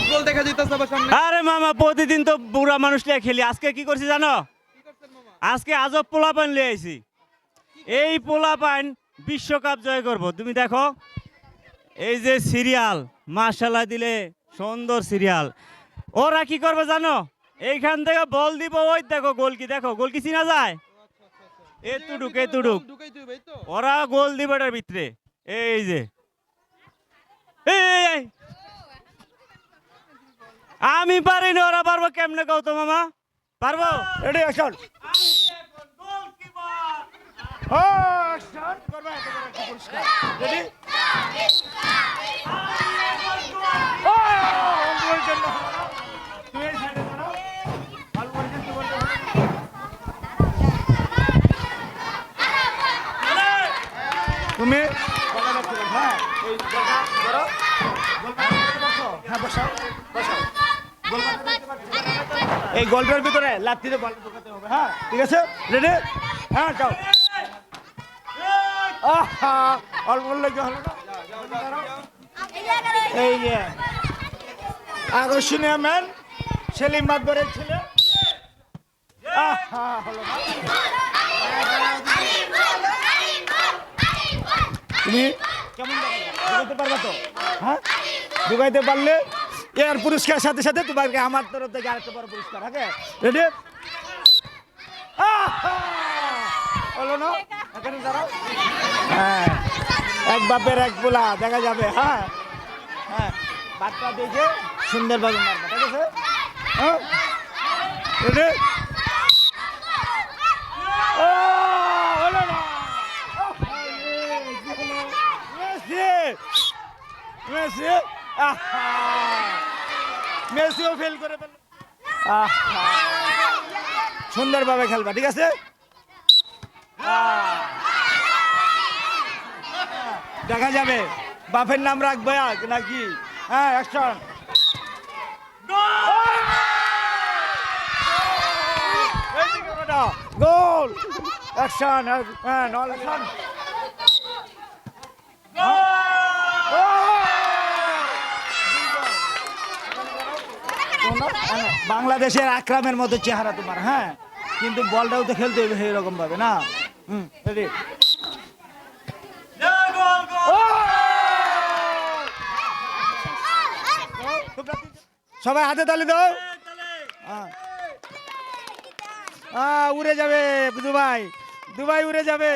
Football দেখা যাইতাছে আবার সামনে। আরে মামা প্রতিদিন তো বুড়া মানুষটা খেলি, আজকে কি করছি জানো? কি করছেন মামা? আজকে আজব পোলাপান লিয়ে আইছি। এই পোলাপান বিশ্বকাপ জয় করব, তুমি দেখো। এই যে সিরিয়াল মাশাআল্লাহ দিলে সুন্দর সিরিয়াল। ওরা কি করবে জানো? এইখান থেকে বল দিব, ওই দেখো গোলকি, দেখো গোলকি চিনা যায় এতুডুক এতুডুক। ঢুকাইতে হবে, এই তো? ওরা গোল দিবে এটার ভিতরে। এই যে এই, এই, এই। আমি পারি না, ওরা পারবো কেমনে কও তো মামা? পারবো? রেডি অ্যাকশন ও অ্যাকশন করবে এত বড় একটা পুরস্কার রেডি ও বল জন্য তুই এই সাইডে দাঁড়াও বল বল কিন্তু বল তুমি বলটা রাখো হ্যাঁ এই বলটা ধরো বলটা বসো হ্যাঁ বসাও বসাও এই গোলটার ভিতরে লাত্তিতে বল ঢোকাতে হবে হ্যাঁ ঠিক আছে রেডি হ্যাঁ যাও আহা অল্প লেগে হলো না এই যে আকর্ষণীয় ম্যান সেলিম মাদবরের ছেলে আহা হলো না তুমি কেমন ঢুকাইতে পারবা তো হ্যাঁ ঢুকাইতে পারলে এর পুরস্কার সাথে সাথে তোমাকে আমার তরফ থেকে আরেকটা বড় পুরস্কার ওকে রেডি হলো না এখানে দাঁড়াও হ্যাঁ এক বাপের এক পোলা দেখা যাবে হ্যাঁ হ্যাঁ বাচ্চা দেখে সুন্দরভাবে মারবা ঠিক আছে হ্যাঁ রেডি ও হলো না মেসি মেসি আহা মেসিও ফেল করে ফেলল আহা সুন্দরভাবে খেলবা ঠিক আছে দেখা যাবে বাপের নাম রাখবে নাকি হ্যাঁ অ্যাকশন গোল অ্যাকশন হ্যাঁ নল অ্যাকশন বাংলাদেশের আকরামের মতো চেহারা তোমার হ্যাঁ কিন্তু বলটাও তো খেলতে হবে এরকম ভাবে না রেডি সবাই হাতে তালি দাও উড়ে যাবে দুবাই দুবাই উড়ে যাবে